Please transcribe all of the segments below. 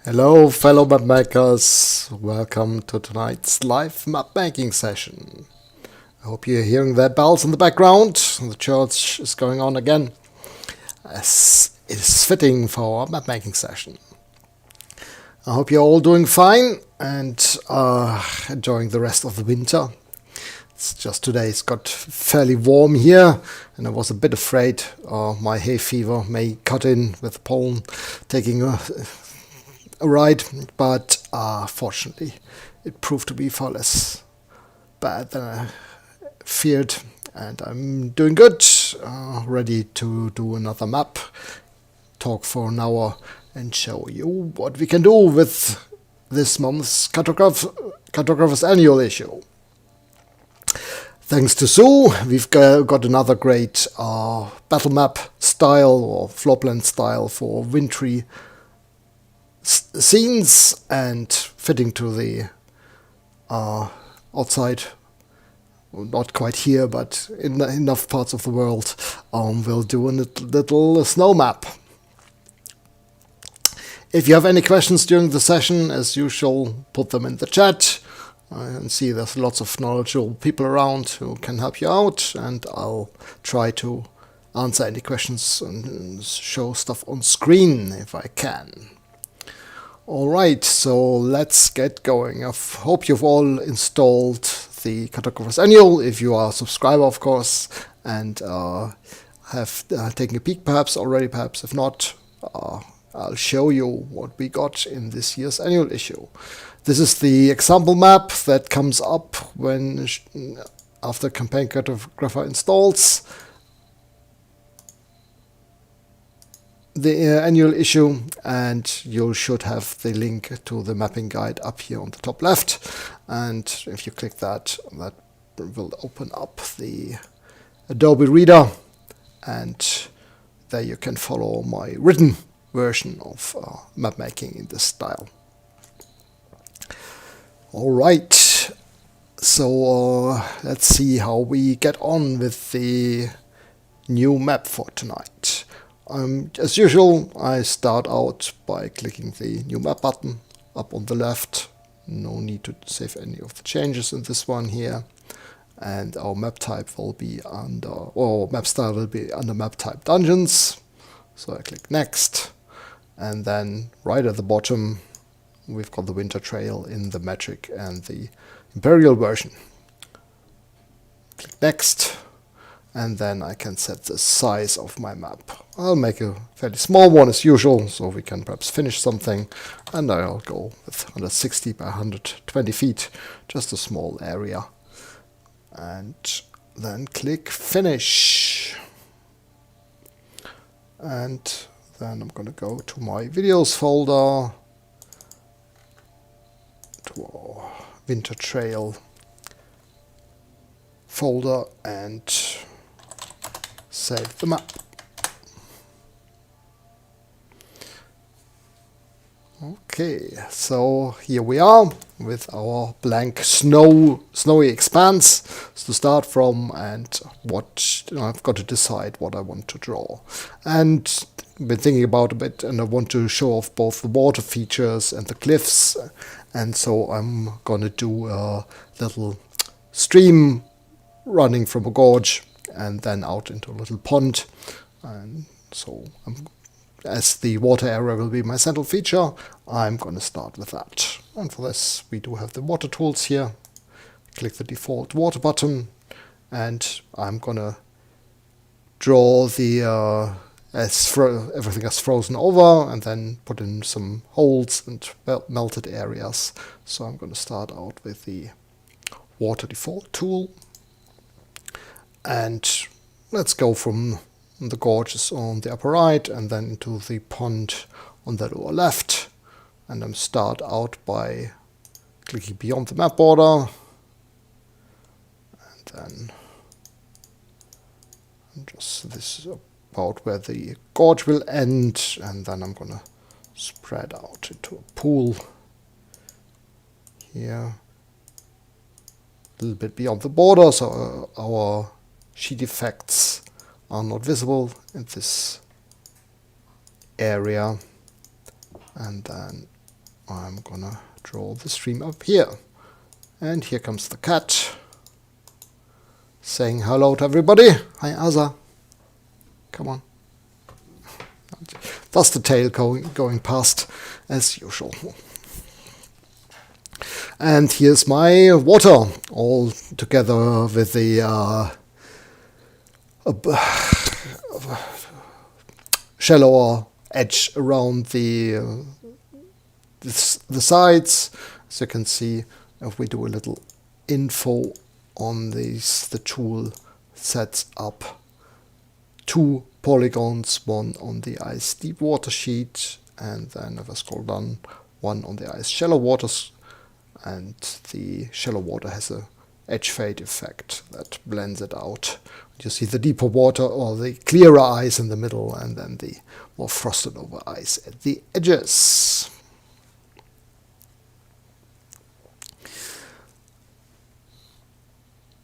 Hello fellow map makers, welcome to tonight's live map making session. I hope you're hearing the bells in the background. The church is going on again, as it is fitting for our map making session. I hope you're all doing fine and enjoying the rest of the winter. It's just today it's got fairly warm here, and I was a bit afraid my hay fever may cut in with pollen taking a ride, but fortunately it proved to be far less bad than I feared, and I'm doing good, ready to do another map, talk for an hour and show you what we can do with this month's Cartographer's annual issue. Thanks to Sue, we've got another great battle map style or floor plan style for wintry scenes and fitting to the outside, well, not quite here, but in enough parts of the world. We'll do a little snow map. If you have any questions during the session, as usual, put them in the chat. I can see there's lots of knowledgeable people around who can help you out, and I'll try to answer any questions and show stuff on screen if I can. Alright, so let's get going. I hope you've all installed the Cartographer's Annual, if you are a subscriber of course, and have taken a peek perhaps already, perhaps if not, I'll show you what we got in this year's annual issue. This is the example map that comes up when after Campaign Cartographer installs the annual issue, and you should have the link to the mapping guide up here on the top left, and if you click that, that will open up the Adobe Reader, and there you can follow my written version of map making in this style. Alright, so let's see how we get on with the new map for tonight. As usual, I start out by clicking the new map button up on the left. No need to save any of the changes in this one here. And our map type will be under, or map style will be under map type dungeons. So I click next. And then right at the bottom, we've got the winter trail in the metric and the imperial version. Click next. And then I can set the size of my map. I'll make a fairly small one as usual, so we can perhaps finish something. And I'll go with 160 by 120 feet, just a small area. And then click finish. And then I'm going to go to my videos folder, to our winter trail folder, and save the map. Okay, so here we are with our blank snowy expanse to start from, and what I've got to decide what I want to draw. And I've been thinking about a bit, and I want to show off both the water features and the cliffs, and so I'm gonna do a little stream running from a gorge and then out into a little pond, and so as the water area will be my central feature, I'm going to start with that. And for this we do have the water tools here. Click the default water button, and I'm going to draw the everything as frozen over, and then put in some holes and melted areas. So I'm going to start out with the water default tool. And let's go from the gorges on the upper right and then into the pond on the lower left. And I'm start out by clicking beyond the map border. And then just this is about where the gorge will end. And then I'm going to spread out into a pool here. A little bit beyond the border, so our sheet effects are not visible in this area, and then I'm gonna draw the stream up here. And here comes the cat, saying hello to everybody. Hi, Asa. Come on. That's the tail going past, as usual. And here's my water, all together with the shallower edge around the sides. As you can see, if we do a little info on these, the tool sets up 2 polygons, one on the ice deep water sheet, and then if I scroll down, one on the ice shallow waters, and the shallow water has a edge fade effect that blends it out. You see the deeper water or the clearer ice in the middle, and then the more frosted over ice at the edges.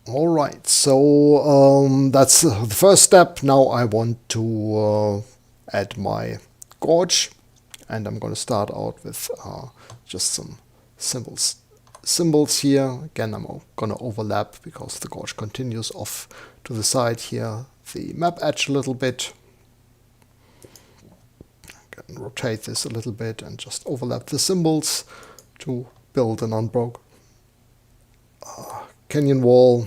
Alright, so that's the first step. Now I want to add my gorge, and I'm going to start out with just some symbols here. Again, I'm going to overlap because the gorge continues off to the side here, the map edge a little bit. I can rotate this a little bit and just overlap the symbols to build an unbroken canyon wall.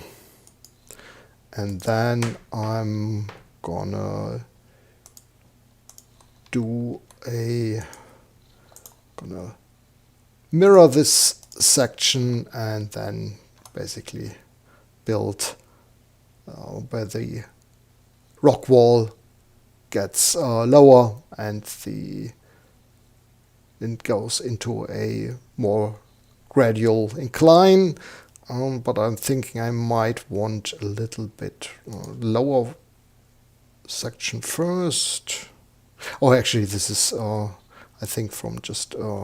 And then I'm gonna gonna mirror this section and then basically build where the rock wall gets lower and it goes into a more gradual incline. But I'm thinking I might want a little bit lower section first. Oh, actually, this is, I think, from just, with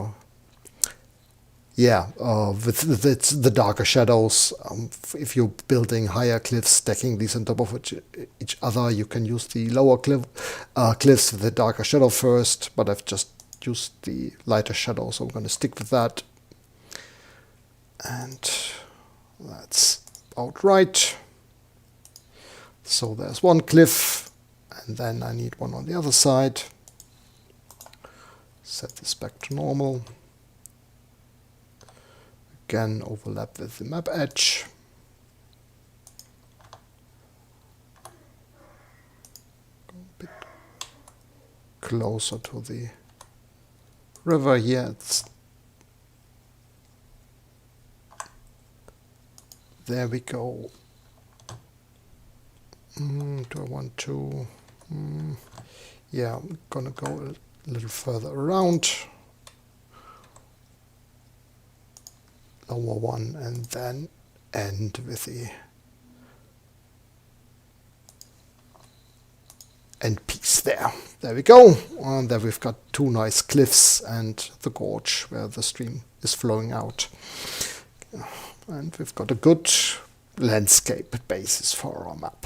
the darker shadows. If you're building higher cliffs, stacking these on top of each other, you can use the lower cliffs with the darker shadow first. But I've just used the lighter shadow, so I'm going to stick with that. And that's about right. So there's one cliff, and then I need one on the other side. Set this back to normal. Again, overlap with the map edge. Go a bit closer to the river here. There we go. Do I want to? Yeah, I'm gonna go a little further around. Lower one and then end with the end piece there. There we go. And there we've got 2 nice cliffs and the gorge where the stream is flowing out. And we've got a good landscape basis for our map.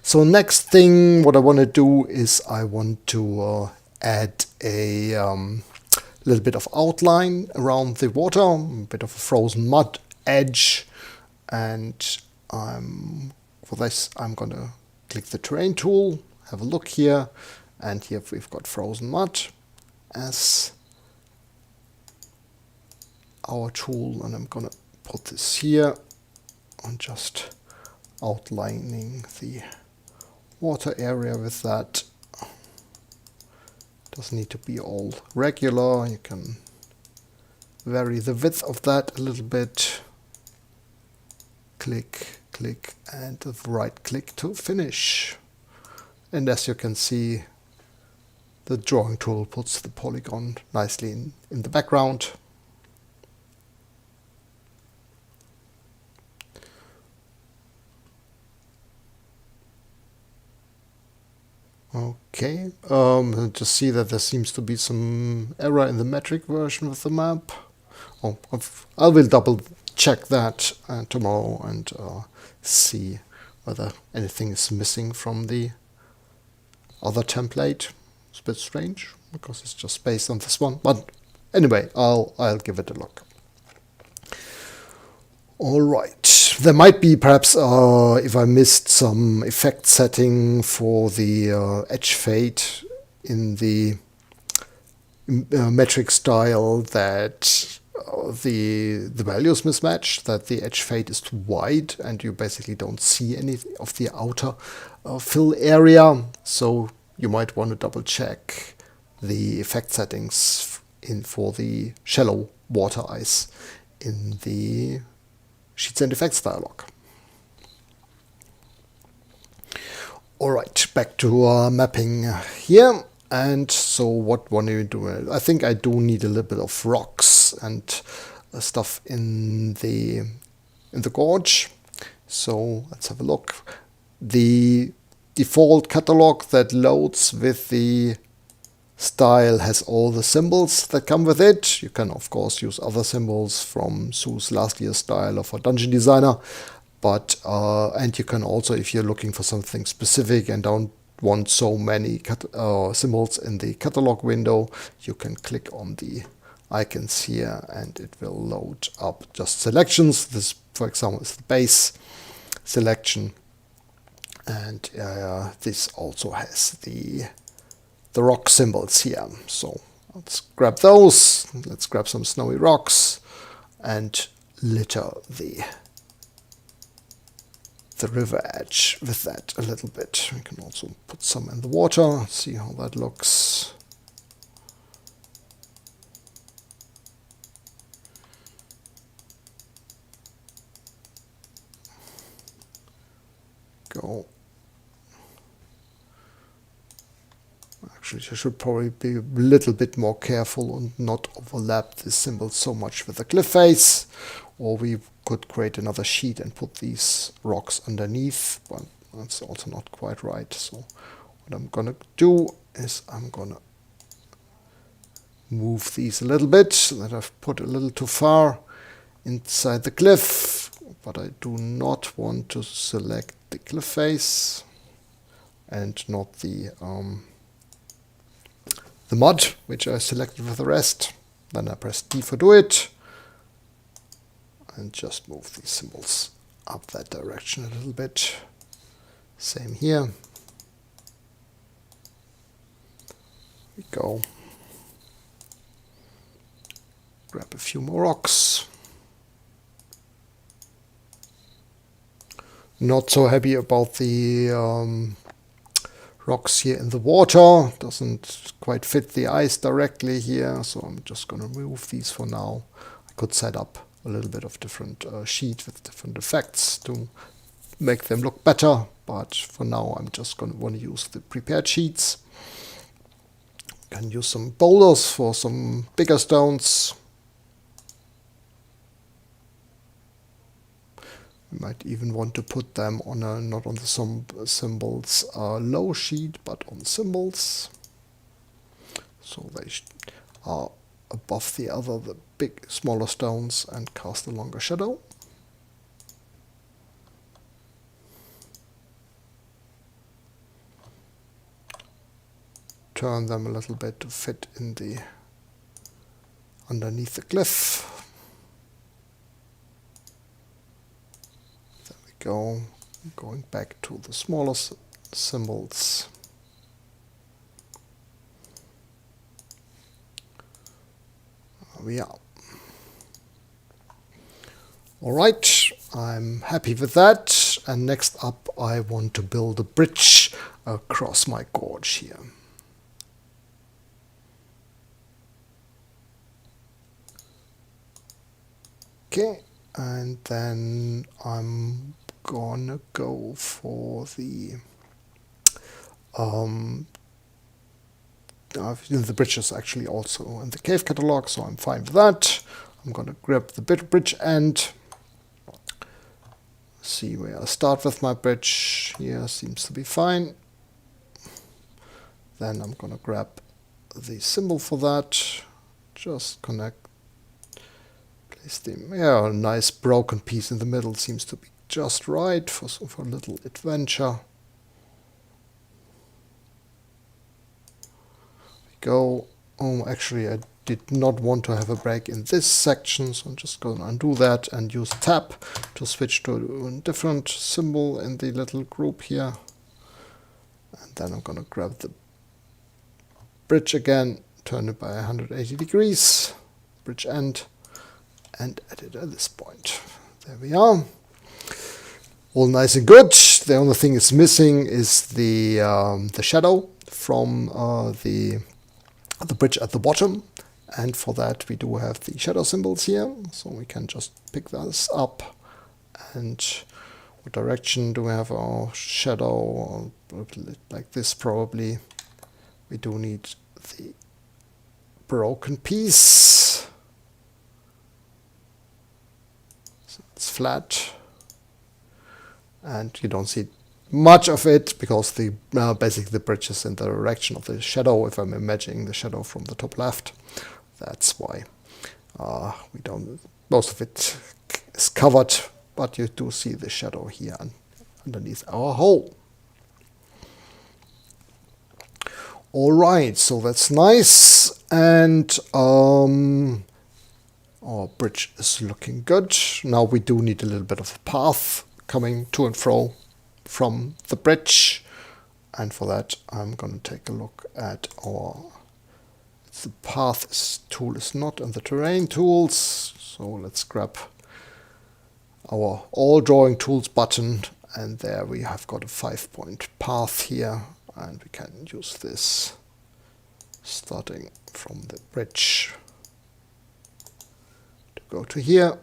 So next thing, what I want to do is I want to add a little bit of outline around the water, a bit of a frozen mud edge. And for this, I'm going to click the terrain tool, have a look here. And here we've got frozen mud as our tool, and I'm gonna put this here and just outlining the water area with that. Doesn't need to be all regular. You can vary the width of that a little bit. Click, click, and right click to finish. And as you can see, the drawing tool puts the polygon nicely in the background. Okay, just see that there seems to be some error in the metric version of the map. Oh, I will double check that tomorrow and see whether anything is missing from the other template. It's a bit strange because it's just based on this one, but anyway, I'll give it a look. All right, there might be perhaps if I missed some effect setting for the edge fade in the metric style, that the values mismatch, that the edge fade is too wide and you basically don't see any of the outer fill area. So you might want to double check the effect settings in for the shallow water ice in the Sheets and Effects dialog. Alright, back to mapping here. And so what want to do? I think I do need a little bit of rocks and stuff in the gorge. So let's have a look. The default catalog that loads with the style has all the symbols that come with it. You can of course use other symbols from Sue's last year's style or for Dungeon Designer, but and you can also, if you're looking for something specific and don't want so many symbols in the catalog window, you can click on the icons here and it will load up just selections. This, for example, is the base selection, and this also has the rock symbols here. So let's grab those. Let's grab some snowy rocks and litter the river edge with that a little bit. We can also put some in the water, see how that looks. Go. Actually, I should probably be a little bit more careful and not overlap this symbol so much with the cliff face, or we could create another sheet and put these rocks underneath, but that's also not quite right. So what I'm gonna do is I'm gonna move these a little bit that I've put a little too far inside the cliff, but I do not want to select the cliff face and not the mud, which I selected with the rest. Then I press D for do it and just move these symbols up that direction a little bit. Same here. We go. Grab a few more rocks. Not so happy about the rocks here in the water. Doesn't quite fit the ice directly here, so I'm just going to remove these for now. I could set up a little bit of different sheet with different effects to make them look better, but for now I'm just going to want to use the prepared sheets. Can use some boulders for some bigger stones. We might even want to put them on a, not on the symbols low sheet, but on symbols, so they are above the other, the big smaller stones, and cast a longer shadow. Turn them a little bit to fit in the underneath the cliff. There we go. Going back to the smaller symbols. There we are. Alright, I'm happy with that. And next up I want to build a bridge across my gorge here. Okay, and then I'm gonna go for the bridge is actually also in the cave catalog, so I'm fine with that. I'm gonna grab the bridge end. See where I start with my bridge. Here seems to be fine. Then I'm gonna grab the symbol for that. Just connect. Place the a nice broken piece in the middle seems to be just right for a little adventure. Go. Oh, actually, I did not want to have a break in this section, so I'm just going to undo that and use tab to switch to a different symbol in the little group here. And then I'm going to grab the bridge again, turn it by 180 degrees, bridge end, and edit at this point. There we are. All nice and good. The only thing is missing is the shadow from the bridge at the bottom. And for that we do have the shadow symbols here. So we can just pick this up. And what direction do we have our shadow? Like this probably. We do need the broken piece. So it's flat. And you don't see much of it because the basically the bridge is in the direction of the shadow. If I'm imagining the shadow from the top left, that's why we don't. Most of it is covered, but you do see the shadow here underneath our hole. All right, so that's nice, and our bridge is looking good. Now we do need a little bit of a path coming to and fro from the bridge, and for that I'm going to take a look at the path tool is not in the terrain tools, so let's grab our all drawing tools button, and there we have got a 5-point path here, and we can use this starting from the bridge to go to here.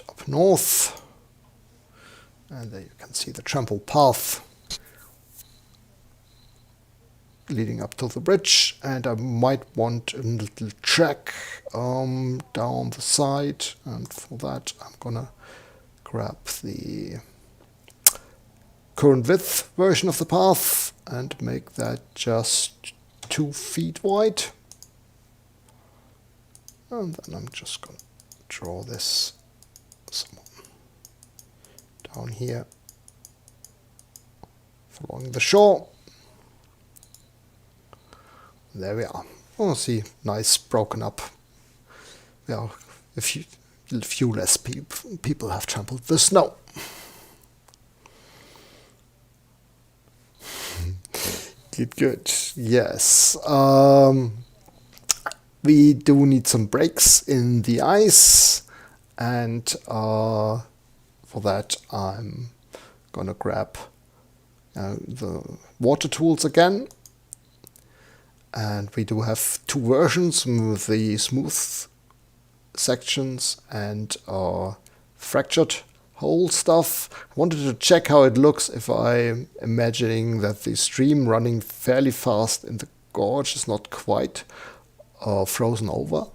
Up north, and there you can see the trample path leading up to the bridge, and I might want a little track down the side, and for that I'm gonna grab the current width version of the path and make that just 2 feet wide, and then I'm just gonna draw this down here along the shore. There we are. Oh, see, nice broken up. Yeah, a few less people have trampled the snow. Good. Yes. We do need some breaks in the ice, and for that I'm gonna grab the water tools again, and we do have 2 versions with the smooth sections and fractured hole stuff. I wanted to check how it looks if I'm imagining that the stream running fairly fast in the gorge is not quite frozen over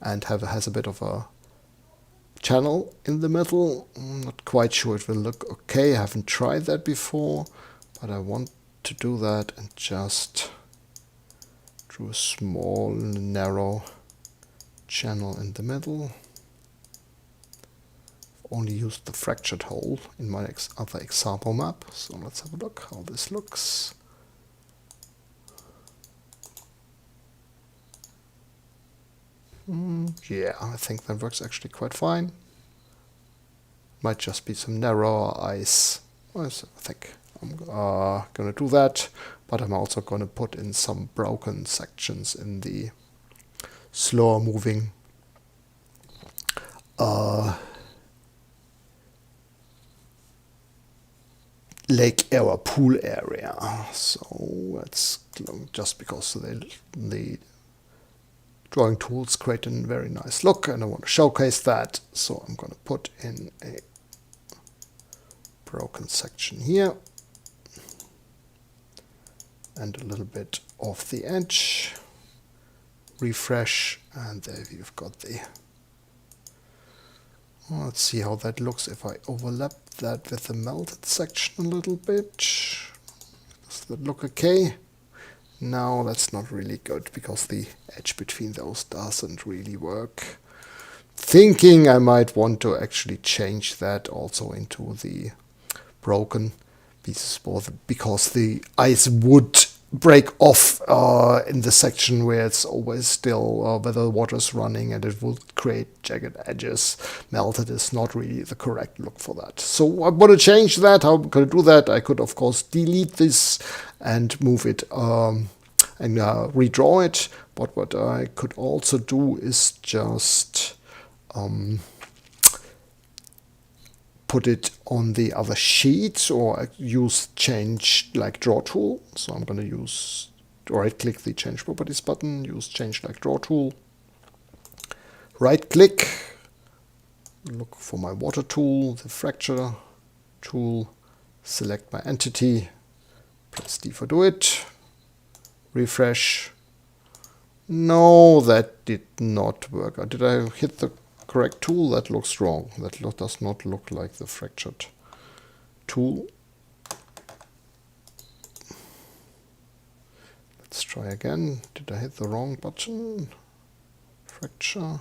and has a bit of a channel in the middle. I'm not quite sure it will look okay. I haven't tried that before, but I want to do that and just drew a small narrow channel in the middle. I've only used the fractured hole in my other example map, so let's have a look how this looks. Yeah, I think that works actually quite fine. Might just be some narrower ice. I think I'm gonna do that, but I'm also gonna put in some broken sections in the slower moving lake area, pool area. So that's just because the drawing tools create a very nice look, and I want to showcase that. So I'm going to put in a broken section here and a little bit off the edge. Refresh, and there you've got the. Let's see how that looks if I overlap that with the melted section a little bit. Does that look okay? No, that's not really good because the edge between those doesn't really work. Thinking I might want to actually change that also into the broken pieces because the ice would break off in the section where it's always still where the water is running, and it will create jagged edges. Melted is not really the correct look for that. So I want to change that. How can I do that? I could of course delete this and move it and redraw it. But what I could also do is just put it on the other sheet, or use change like draw tool. So I'm going to use right click the change properties button, use change like draw tool, right click, look for my water tool, the fracture tool, select my entity, press D for do it, refresh. No, that did not work. Did I hit the correct tool? That looks wrong. That does not look like the fractured tool. Let's try again. Did I hit the wrong button? Fracture.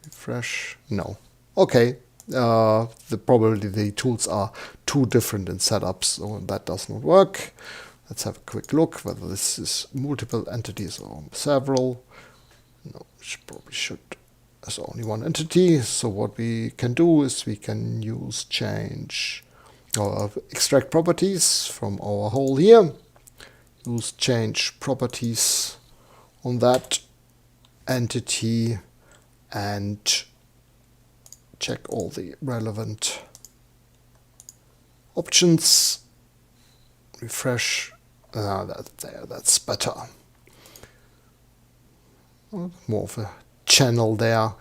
Refresh. No. Okay. Probably the tools are too different in setups, so that does not work. Let's have a quick look whether this is multiple entities or several. No, probably should as only one entity. So what we can do is we can use change or extract properties from our hole here. Use change properties on that entity and check all the relevant options. Refresh. That's better. More of a channel there.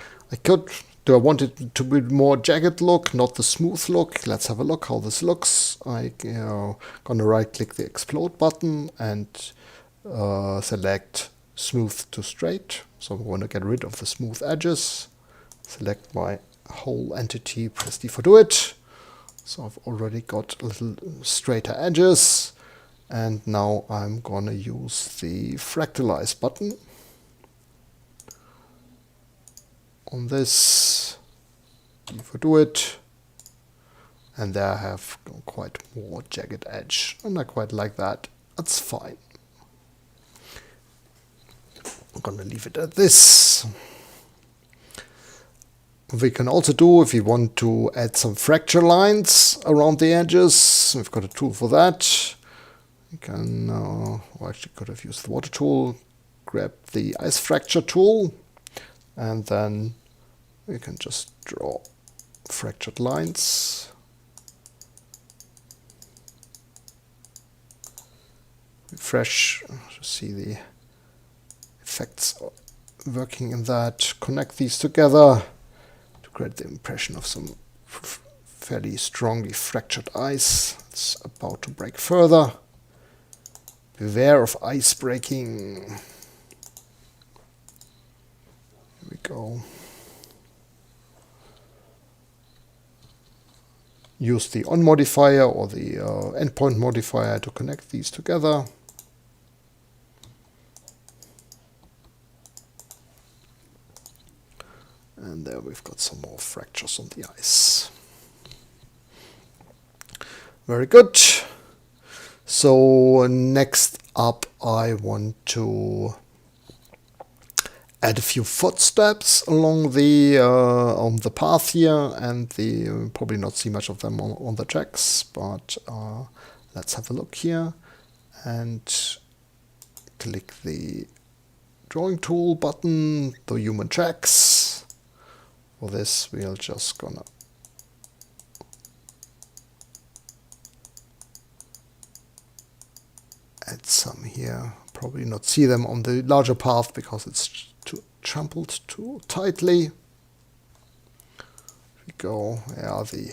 Do I want it to be more jagged look, not the smooth look? Let's have a look how this looks. I'm gonna right click the explode button and select smooth to straight. So I'm going to get rid of the smooth edges. Select my whole entity, press D for do it. So I've already got a little straighter edges. And now I'm gonna use the fractalize button on this. If I do it, and there I have quite more jagged edge, and I quite like that. That's fine. I'm gonna leave it at this. We can also do, if you want to add some fracture lines around the edges, we've got a tool for that. You can, actually could have used the water tool, grab the ice fracture tool, and then we can just draw fractured lines. Refresh to see the effects working in that. Connect these together to create the impression of some fairly strongly fractured ice. It's about to break further. Beware of ice breaking. Here we go. Use the on modifier or the endpoint modifier to connect these together. And there we've got some more fractures on the ice. Very good. So next up I want to add a few footsteps along the on the path here, and you'll probably not see much of them on the tracks, but let's have a look here and click the drawing tool button, the human tracks. For this we're just gonna add some here. Probably not see them on the larger path because it's too trampled too tightly. Here we go. Yeah, you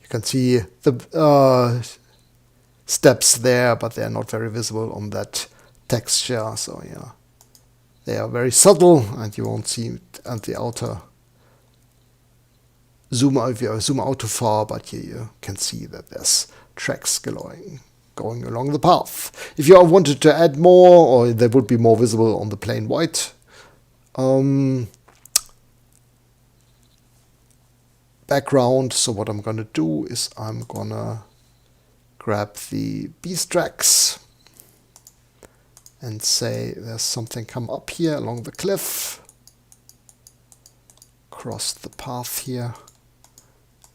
can see the steps there, but they're not very visible on that texture. So yeah, they are very subtle, and you won't see it at the outer zoom out. If you zoom out too far, but here you can see that there's tracks going along the path. If you wanted to add more, or they would be more visible on the plain white background. So what I'm gonna do is I'm gonna grab the beast tracks and say there's something come up here along the cliff, cross the path here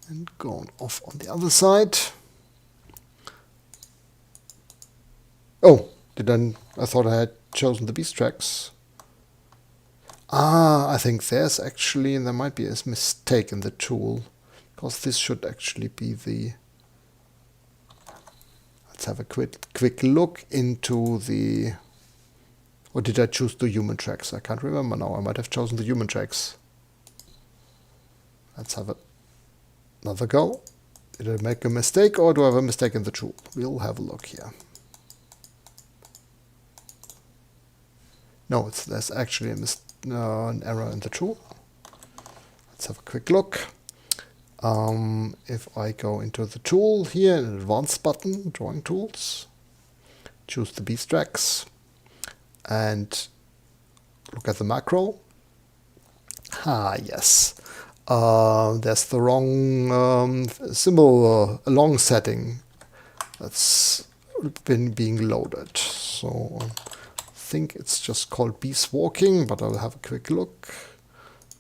and gone off on the other side. Oh, I thought I had chosen the beast tracks. I think there might be a mistake in the tool, because this should actually be the... Let's have a quick look into the... Or did I choose the human tracks? I can't remember now. I might have chosen the human tracks. Let's have another go. Did I make a mistake, or do I have a mistake in the tool? We'll have a look here. No, there's actually an error in the tool. Let's have a quick look. If I go into the tool here, in advanced button, drawing tools, choose the beast tracks, and look at the macro. Yes. There's the wrong symbol along setting that's been being loaded. So I think it's just called beast walking, but I'll have a quick look.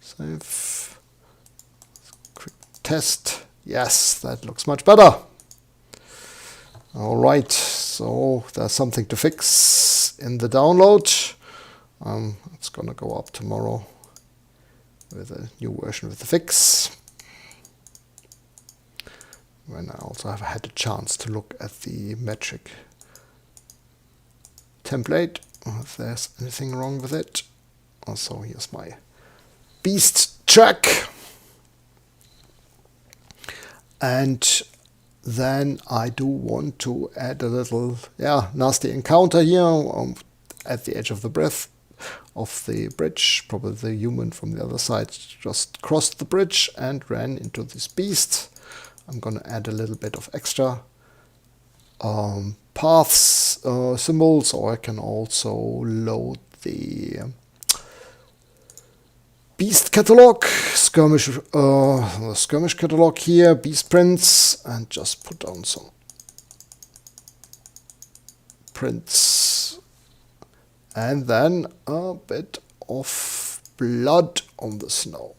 Save. Quick test. Yes, that looks much better. Alright, so there's something to fix in the download. It's gonna go up tomorrow with a new version with the fix. When I also have had a chance to look at the metric template, if there's anything wrong with it. Also, here's my beast track. And then I do want to add a little nasty encounter here at the edge of the bridge. Probably the human from the other side just crossed the bridge and ran into this beast. I'm going to add a little bit of extra paths symbols, or I can also load the beast catalog, skirmish catalog here, beast prints, and just put down some prints, and then a bit of blood on the snow.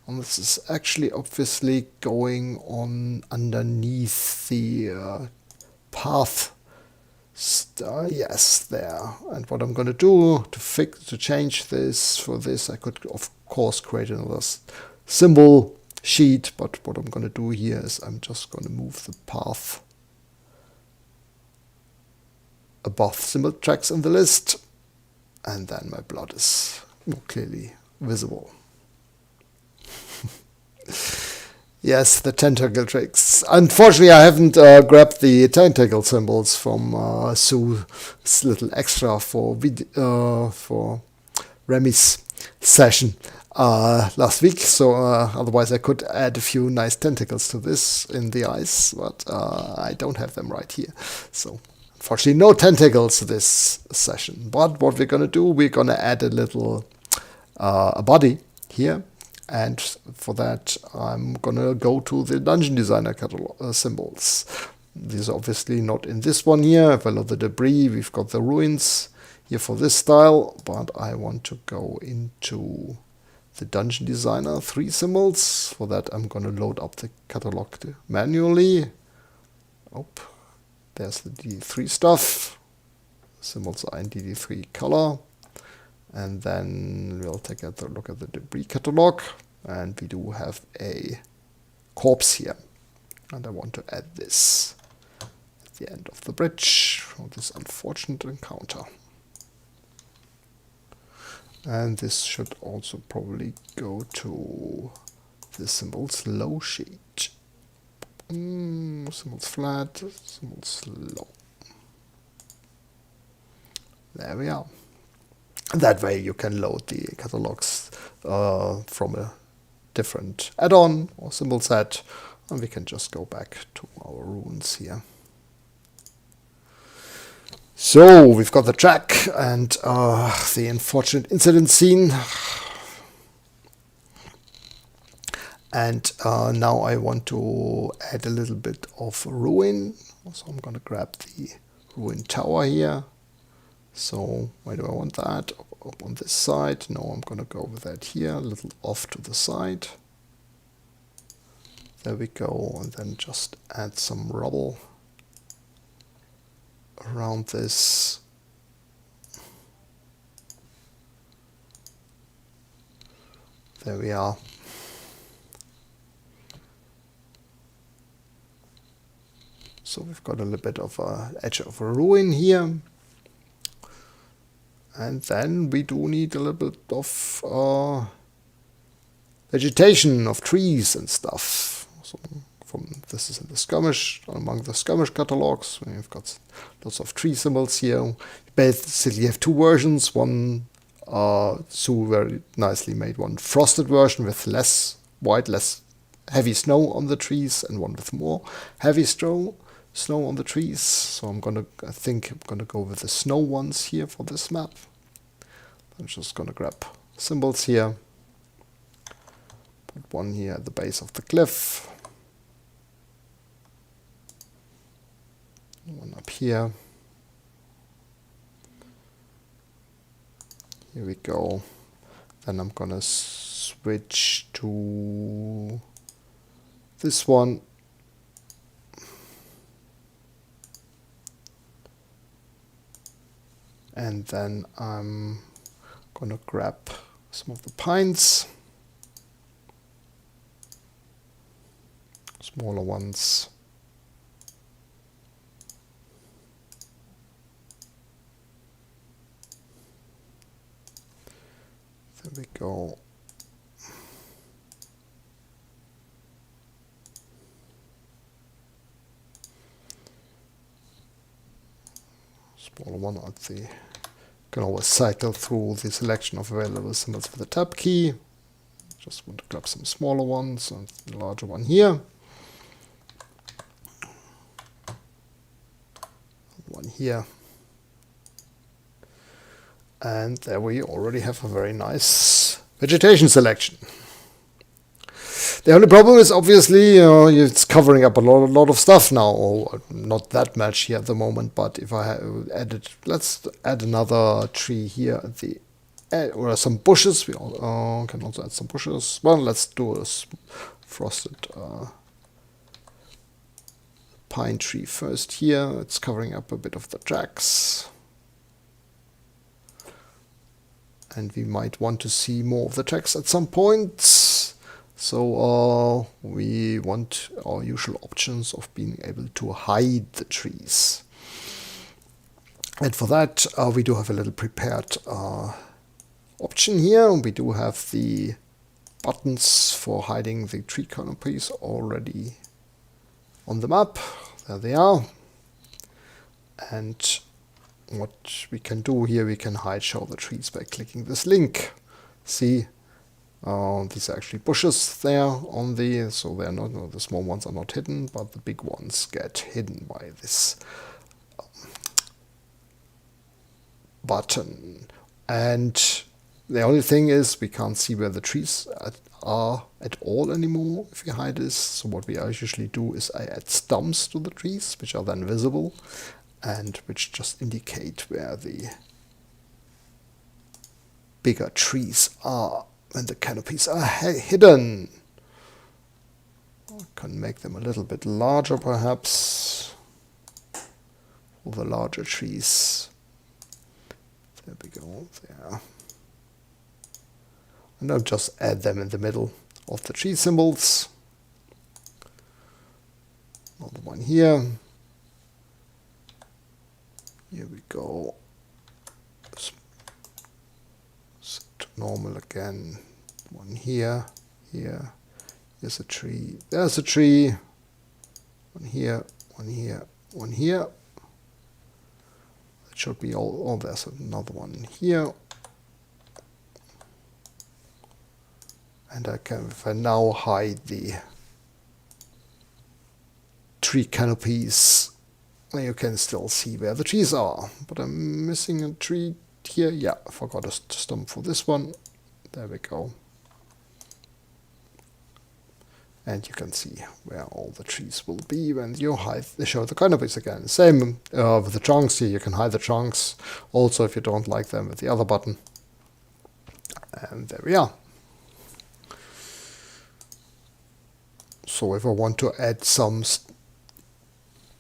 And this is actually obviously going on underneath the path. Yes, there. And what I'm going to do to change this, for this I could of course create another symbol sheet, but what I'm going to do here is I'm just going to move the path above symbol tracks in the list, and then my blood is more clearly visible. Yes, the tentacle tricks. Unfortunately, I haven't grabbed the tentacle symbols from Sue's little extra for Remy's session last week. So otherwise, I could add a few nice tentacles to this in the eyes, but I don't have them right here. So unfortunately, no tentacles to this session. But what we're gonna do, we're gonna add a little a body here. And for that, I'm gonna go to the Dungeon Designer catalog symbols. These are obviously not in this one here. Below the debris, we've got the ruins here for this style, but I want to go into the Dungeon Designer 3 symbols. For that, I'm gonna load up the catalog manually. Oh, there's the DD3 stuff. Symbols are in DD3 color. And then we'll take a look at the debris catalog, and we do have a corpse here. And I want to add this at the end of the bridge for this unfortunate encounter. And this should also probably go to the symbols low sheet. Symbols flat, symbols low. There we are. That way you can load the catalogs from a different add-on or symbol set, and we can just go back to our runes here. So we've got the track and the unfortunate incident scene. And now I want to add a little bit of ruin So I'm gonna grab the ruined tower here. So where do I want that? Up on this side. No, I'm gonna go with that here, a little off to the side. There we go, and then just add some rubble around this. There we are. So we've got a little bit of a edge of a ruin here. And then we do need a little bit of vegetation, of trees and stuff. So this is in the skirmish, among the skirmish catalogs. We've got lots of tree symbols here. Basically you have two versions. One Sue very nicely made one frosted version with less white, less heavy snow on the trees, and one with more heavy snow on the trees. So I think I'm gonna go with the snow ones here for this map. I'm just gonna grab symbols here. Put one here at the base of the cliff. One up here. Here we go. Then I'm gonna switch to this one. And then I'm gonna grab some of the pines. Smaller ones. There we go. Smaller one at the. You can always cycle through the selection of available symbols with the tab key. Just want to grab some smaller ones and the larger one here. One here. And there we already have a very nice vegetation selection. The only problem is obviously it's covering up a lot of stuff now, or not that much here at the moment. But if I added, let's add another tree here at the end, or some bushes. We can also add some bushes. Well, let's do a frosted pine tree first here. It's covering up a bit of the tracks. And we might want to see more of the tracks at some point. So we want our usual options of being able to hide the trees. And for that we do have a little prepared option here. We do have the buttons for hiding the tree canopies already on the map. There they are. And what we can do here, we can hide show the trees by clicking this link. See, these are actually bushes there on the, so they're not, no, the small ones are not hidden, but the big ones get hidden by this button. And the only thing is we can't see where the trees are at all anymore if we hide this. So what we usually do is I add stumps to the trees, which are then visible, and which just indicate where the bigger trees are when the canopies are hidden. I can make them a little bit larger perhaps for the larger trees. There we go, there. And I'll just add them in the middle of the tree symbols. Another one here. Here we go. Set to normal again. One here, here. Here's a tree. There's a tree. One here, one here, one here. It should be all. Oh, there's another one here. And I can, if I now hide the tree canopies, you can still see where the trees are. But I'm missing a tree here. Yeah, I forgot a stump for this one. There we go. And you can see where all the trees will be when you show the canopies again. Same with the trunks here, you can hide the trunks also if you don't like them with the other button. And there we are. So if I want to add some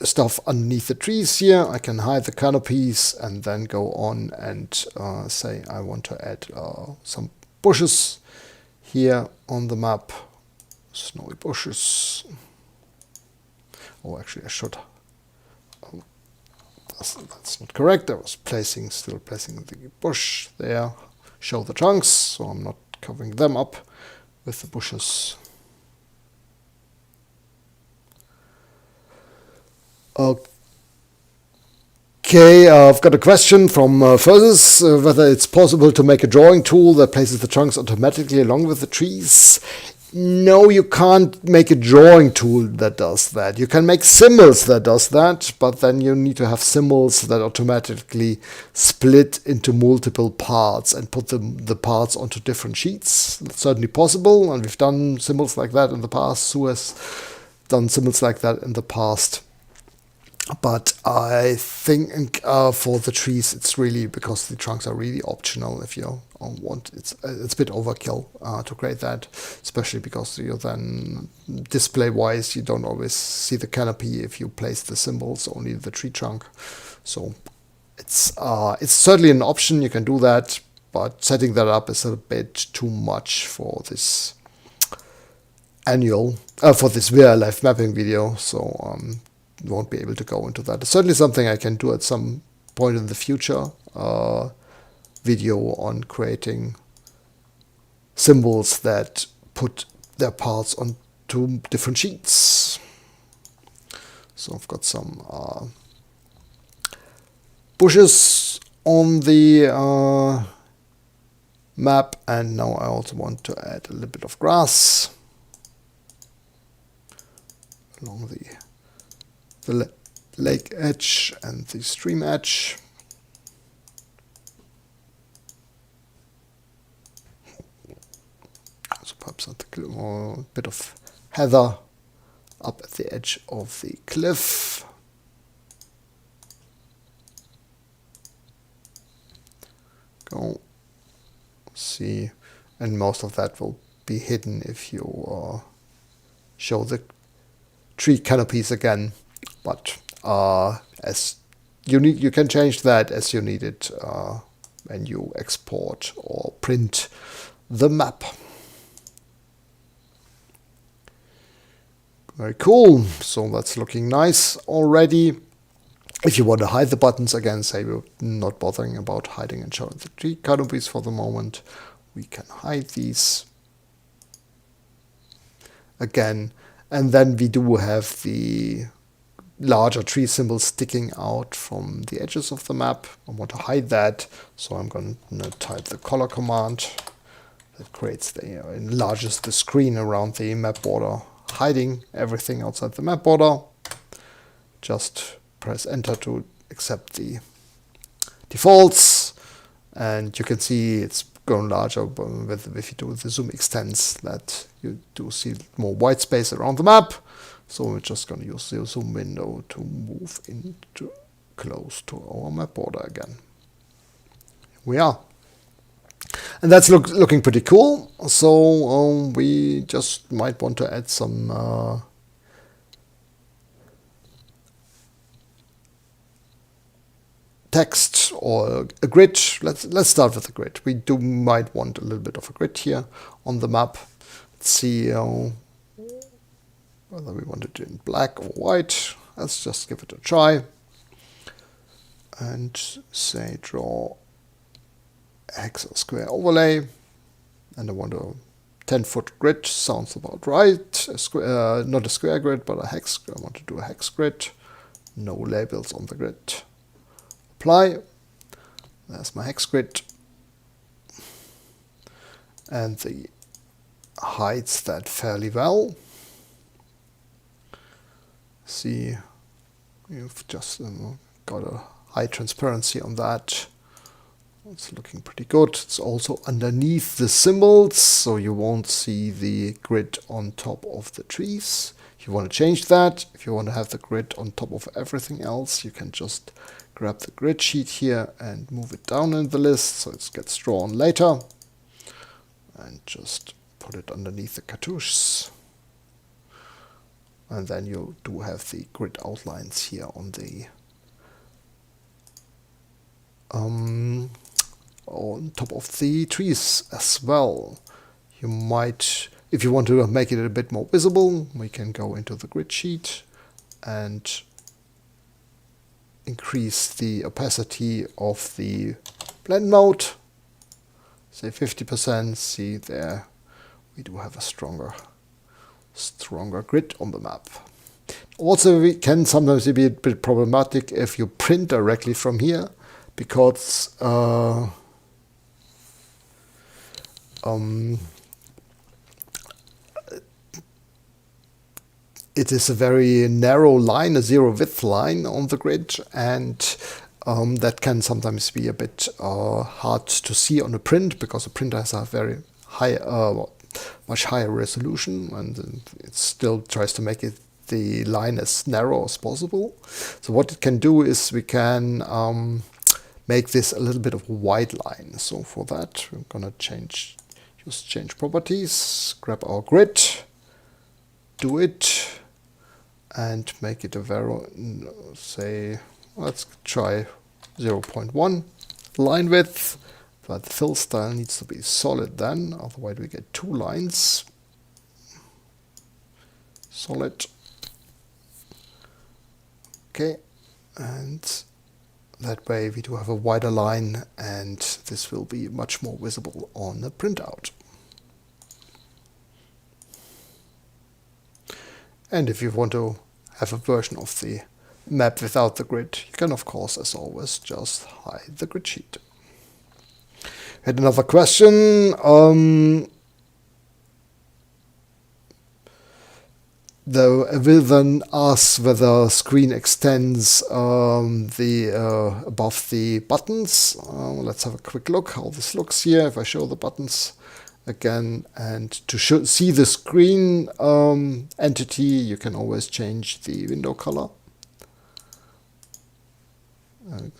stuff underneath the trees here, I can hide the canopies and then go on and say I want to add some bushes here on the map. Snowy bushes. Oh, actually I should. That's not correct. I was still placing the bush there. Show the trunks, so I'm not covering them up with the bushes. Okay, I've got a question from Fergus, whether it's possible to make a drawing tool that places the trunks automatically along with the trees. No, you can't make a drawing tool that does that. You can make symbols that does that, but then you need to have symbols that automatically split into multiple parts and put the parts onto different sheets. That's certainly possible, and we've done symbols like that in the past. Sue has done symbols like that in the past. But I think for the trees, it's really because the trunks are really optional. If you want, it's a bit overkill to create that, especially because you then display-wise, you don't always see the canopy if you place the symbols, only the tree trunk. So it's certainly an option. You can do that, but setting that up is a bit too much for this for this real life mapping video. So won't be able to go into that. It's certainly something I can do at some point in the future. Video on creating symbols that put their parts onto different sheets. So I've got some bushes on the map, and now I also want to add a little bit of grass along the lake edge and the stream edge. So perhaps a bit of heather up at the edge of the cliff. Go see, and most of that will be hidden if you show the tree canopies again. But as you can change that as you need it when you export or print the map. Very cool. So that's looking nice already. If you want to hide the buttons again, say we're not bothering about hiding and showing the tree canopies for the moment, we can hide these again. And then we do have the larger tree symbols sticking out from the edges of the map. I want to hide that, so I'm going to type the color command that creates enlarges the screen around the map border, hiding everything outside the map border. Just press enter to accept the defaults, and you can see it's grown larger if you do the zoom extends, that you do see more white space around the map. So we're just going to use the zoom window to move into close to our map border again. Here we are. And that's looking pretty cool. So we just might want to add some text or a grid. Let's start with the grid. We might want a little bit of a grid here on the map. Let's see whether we want it in black or white. Let's just give it a try and say draw a hex or square overlay, and I want a 10-foot grid. Sounds about right. Not a square grid, but a hex. I want to do a hex grid. No labels on the grid. Apply. There's my hex grid, and the hides that fairly well. See, you've just got a high transparency on that. It's looking pretty good. It's also underneath the symbols, so you won't see the grid on top of the trees. If you want to change that, if you want to have the grid on top of everything else, you can just grab the grid sheet here and move it down in the list so it gets drawn later. And just put it underneath the cartouches. And then you do have the grid outlines here on the on top of the trees as well. You might, if you want to make it a bit more visible, we can go into the grid sheet and increase the opacity of the blend mode. Say 50%. See there, we do have a stronger grid on the map. Also, it can sometimes be a bit problematic if you print directly from here, because it is a very narrow line, a zero width line on the grid, and that can sometimes be a bit hard to see on a print, because the printer has a very high, much higher resolution, and it still tries to make it the line as narrow as possible. So what it can do is we can make this a little bit of a wide line. So for that, we're gonna use change properties, grab our grid, do it, and make it a very, say, let's try 0.1 line width, but the fill style needs to be solid then, otherwise we get two lines. Solid. Okay, and that way we do have a wider line, and this will be much more visible on the printout. And if you want to have a version of the map without the grid, you can of course, as always, just hide the grid sheet. We had another question. Will then ask whether screen extends above the buttons. Let's have a quick look how this looks here. If I show the buttons again, and to see the screen entity, you can always change the window color.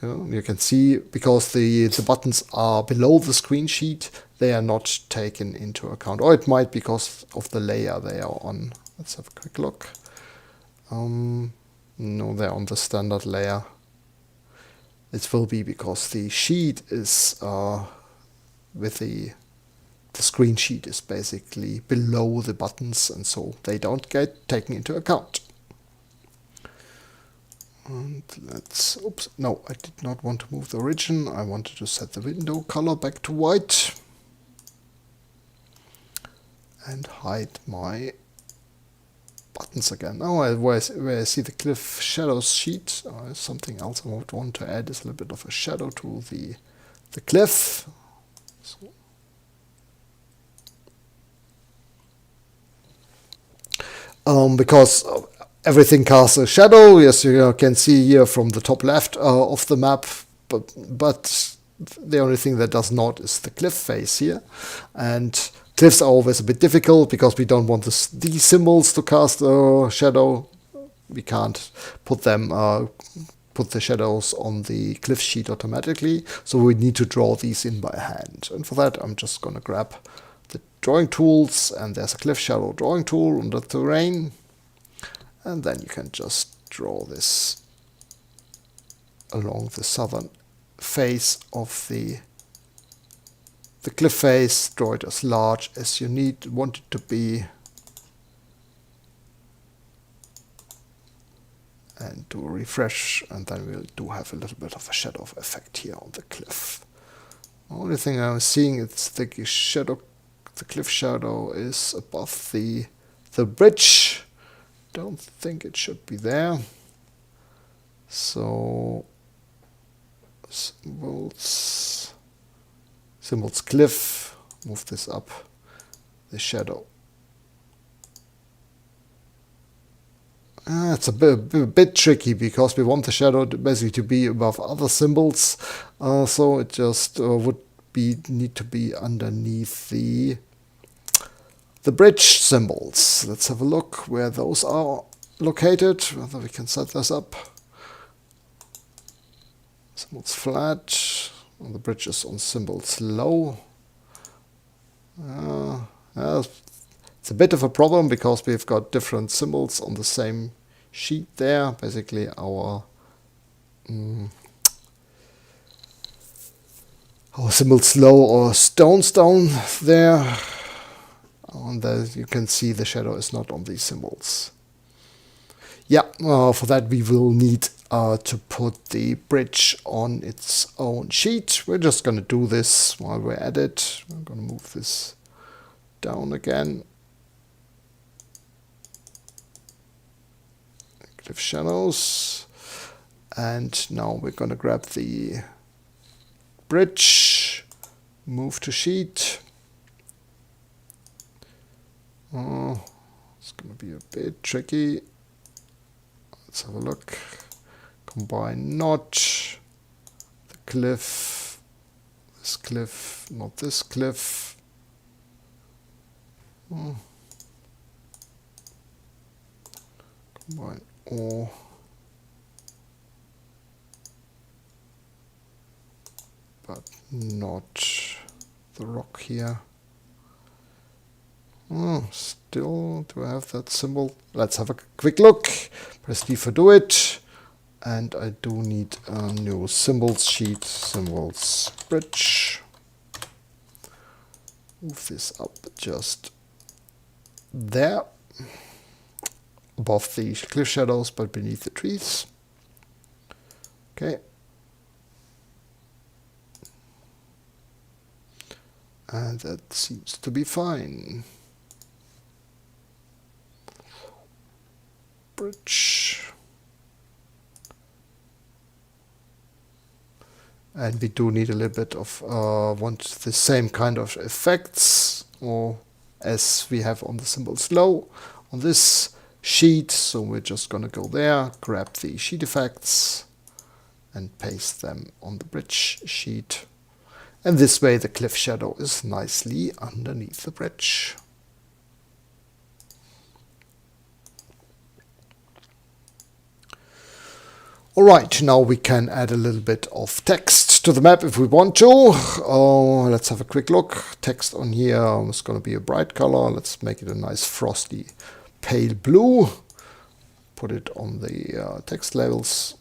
You can see, because the buttons are below the screen sheet, they are not taken into account, or it might because of the layer they are on. Let's have a quick look. No, they're on the standard layer. It will be because the sheet is with the screen sheet is basically below the buttons, and so they don't get taken into account. And let's, oops, no, I did not want to move the origin. I wanted to set the window color back to white and hide my buttons again. Oh, where I see the cliff shadows sheet, something else I would want to add is a little bit of a shadow to the cliff. So, because everything casts a shadow, yes, you can see here from the top left of the map, but the only thing that does not is the cliff face here. And cliffs are always a bit difficult because we don't want these symbols to cast a shadow. We can't put them put the shadows on the cliff sheet automatically, so we need to draw these in by hand. And for that, I'm just going to grab the drawing tools, and there's a cliff shadow drawing tool on the terrain, and then you can just draw this along the southern face of the cliff face. Draw it as large as you want it to be, and do a refresh, and then we'll do have a little bit of a shadow effect here on the cliff. The only thing I'm seeing is the cliff shadow is above the bridge. Don't think it should be there. So symbols cliff, move this up, the shadow. It's a bit tricky because we want the shadow basically to be above other symbols, so it just would need to be underneath the bridge symbols. Let's have a look where those are located, whether we can set this up. Symbols flat, and the bridge is on symbols low. It's a bit of a problem because we've got different symbols on the same sheet there. Basically our symbols low or stones down there. And there you can see the shadow is not on these symbols. Yeah, for that we will need to put the bridge on its own sheet. We're just going to do this while we're at it. I'm going to move this down again. Active shadows. And now we're going to grab the bridge, move to sheet. It's going to be a bit tricky. Let's have a look. Combine notch, the cliff, this cliff, not this cliff. Combine all. But not the rock here. Still, do I have that symbol? Let's have a quick look. Press D for do it. And I do need a new symbols sheet, symbols bridge. Move this up just there. Above the cliff shadows, but beneath the trees. Okay. And that seems to be fine. Bridge. And we do need a little bit of want the same kind of effects or as we have on the symbols low on this sheet. So we're just gonna go there, grab the sheet effects and paste them on the bridge sheet. And this way the cliff shadow is nicely underneath the bridge. Alright, now we can add a little bit of text to the map if we want to. Let's have a quick look. Text on here is going to be a bright color. Let's make it a nice frosty pale blue. Put it on the text labels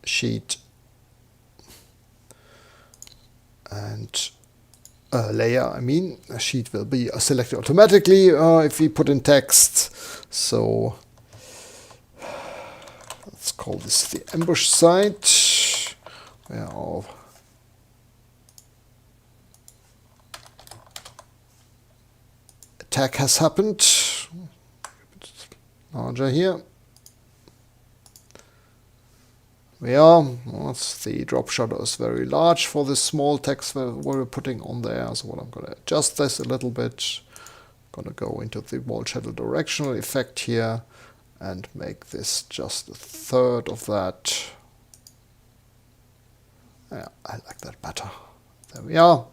sheet. And layer, a sheet will be selected automatically if we put in text. So let's call this the ambush site, where our attack has happened. A bit larger here. We are. The drop shadow is very large for this small text that we're putting on there. So what I'm going to adjust this a little bit. I'm going to go into the wall shadow directional effect here and make this just a third of that. Yeah, I like that better. There we are.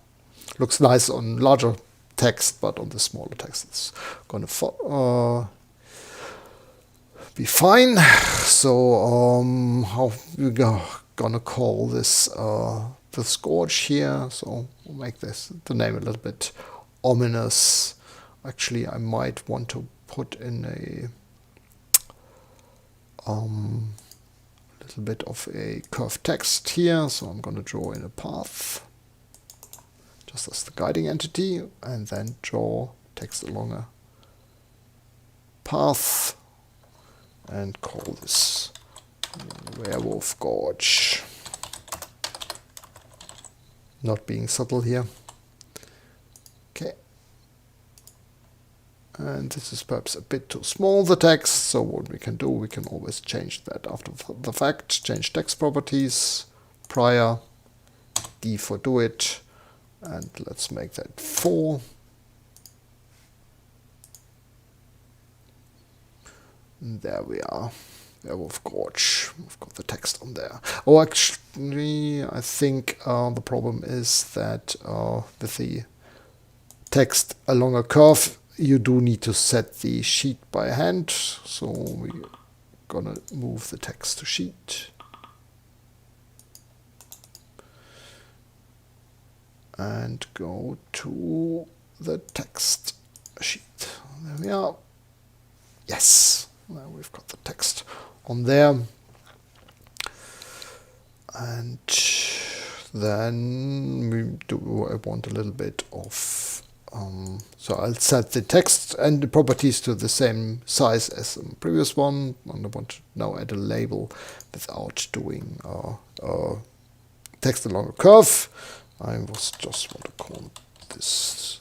Looks nice on larger text, but on the smaller text it's going to be fine. So how we gonna call this this gorge here? So we'll make this the name a little bit ominous. Actually, I might want to put in a little bit of a curved text here. So I'm going to draw in a path just as the guiding entity, and then draw text along a path. And call this Werewolf Gorge. Not being subtle here. Okay. And this is perhaps a bit too small, the text. So what we can do, we can always change that after the fact. Change text properties, prior, D for do it. And let's make that 4. There we are. Werewolf Gorge. We've got the text on there. Oh, actually, I think the problem is that with the text along a curve, you do need to set the sheet by hand. So we're gonna move the text to sheet. And go to the text sheet. There we are. Yes, now we've got the text on there. And then I want a little bit of, so I'll set the text and the properties to the same size as the previous one. And I want to now add a label without doing text along a curve. I just want to call this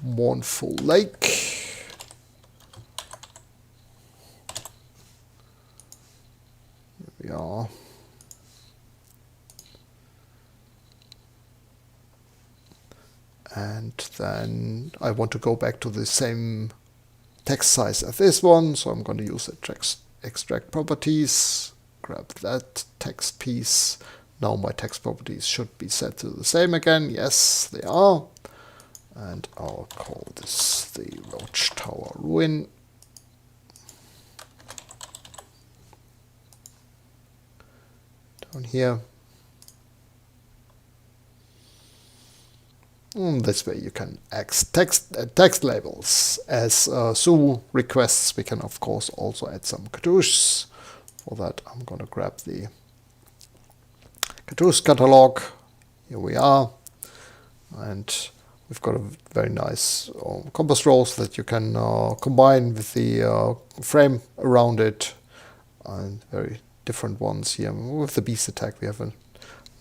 Mournful Lake. There we are. And then I want to go back to the same text size as this one, so I'm going to use extract properties, grab that text piece. Now my text properties should be set to the same again. Yes, they are. And I'll call this the Watchtower Ruin. Down here. This way you can add text labels. As Sue requests, we can of course also add some cartouches. For that I'm going to grab the cartouche catalog. Here we are. And we've got a very nice compass rose that you can combine with the frame around it. And very different ones here. With the beast attack we have a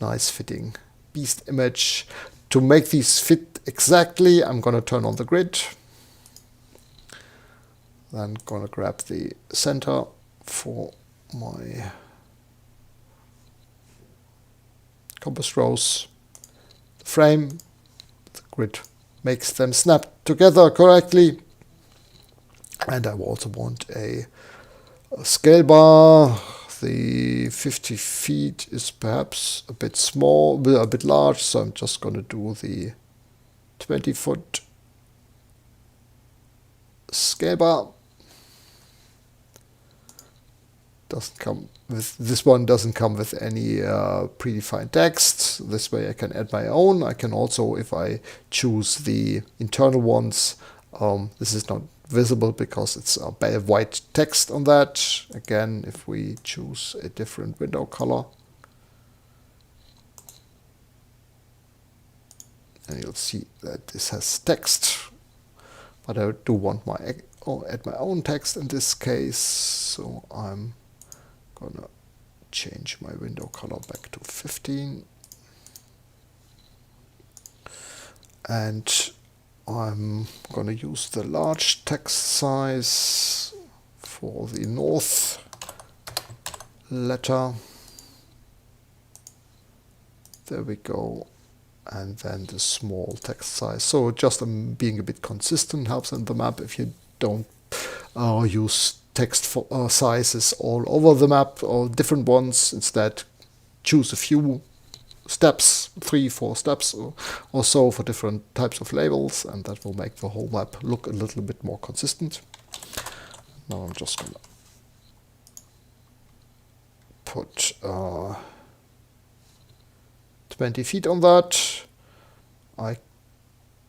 nice fitting beast image. To make these fit exactly, I'm going to turn on the grid. Then going to grab the center for my compass rose, the frame, the grid makes them snap together correctly. And I also want a scale bar. The 50 feet is perhaps a bit small, a bit large, so I'm just going to do the 20-foot scale bar. Doesn't come with this one. Doesn't come with any predefined text. This way I can add my own. I can also, if I choose the internal ones, this is not visible because it's a white text on that. Again, if we choose a different window color, and you'll see that this has text. But I do want add my own text in this case, so I'm gonna change my window color back to 15, and I'm going to use the large text size for the north letter. There we go. And then the small text size. So just being a bit consistent helps in the map. If you don't use text sizes all over the map or different ones, instead choose a few steps, 3-4 steps or so for different types of labels, and that will make the whole map look a little bit more consistent. Now I'm just gonna put 20 feet on that. I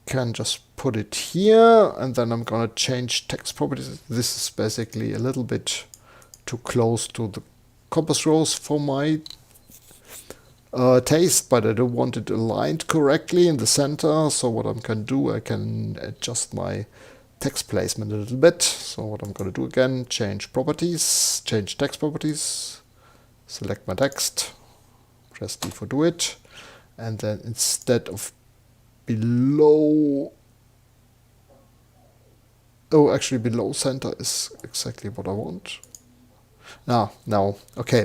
can just put it here, and then I'm gonna change text properties. This is basically a little bit too close to the compass rose for my taste, but I don't want it aligned correctly in the center. So what I'm going to do, I can adjust my text placement a little bit. So what I'm going to do again, change properties, change text properties, select my text, press D for do it, and then instead of below, oh, actually below center is exactly what I want. Now, okay,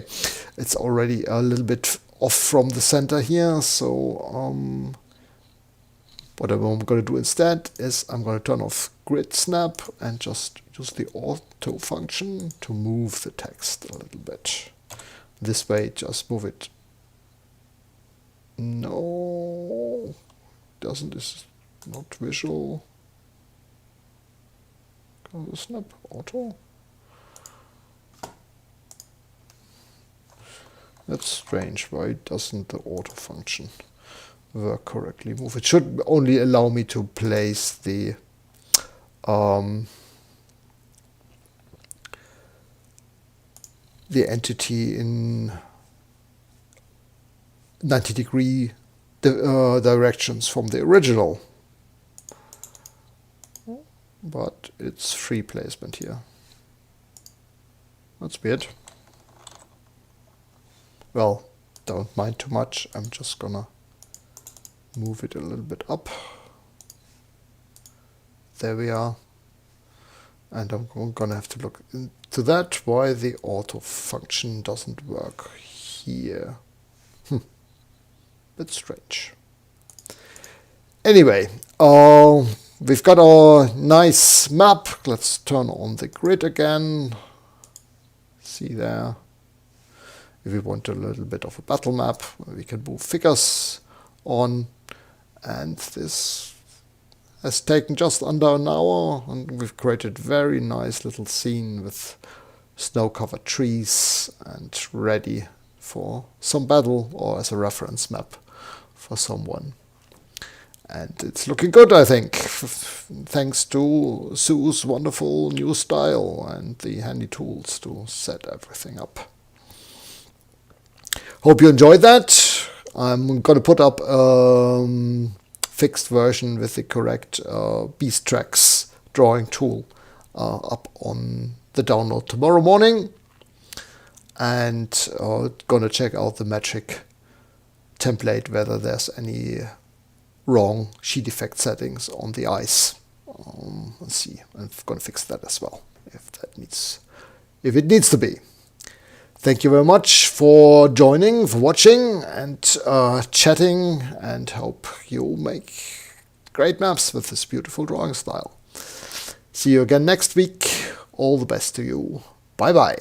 it's already a little bit off from the center here, so What I'm going to do instead is I'm going to turn off grid snap and just use the auto function to move the text a little bit. This way, just move it. No, doesn't this not visual? Go to snap auto. That's strange. Why doesn't the auto function work correctly? Move. It should only allow me to place the entity in 90-degree directions from the original. But it's free placement here. That's weird. Well, don't mind too much. I'm just gonna move it a little bit up. There we are. And I'm gonna have to look into that, why the auto function doesn't work here. Bit strange. Anyway, we've got our nice map. Let's turn on the grid again. See there. If we want a little bit of a battle map, we can move figures on. And this has taken just under an hour, and we've created a very nice little scene with snow-covered trees and ready for some battle or as a reference map for someone. And it's looking good, I think, thanks to Sue's wonderful new style and the handy tools to set everything up. Hope you enjoyed that. I'm going to put up a fixed version with the correct Beast Tracks drawing tool up on the download tomorrow morning. And going to check out the Magic template, whether there's any wrong sheet effect settings on the ice. Let's see. I'm going to fix that as well if it needs to be. Thank you very much for joining, for watching and chatting, and hope you make great maps with this beautiful drawing style. See you again next week. All the best to you. Bye bye.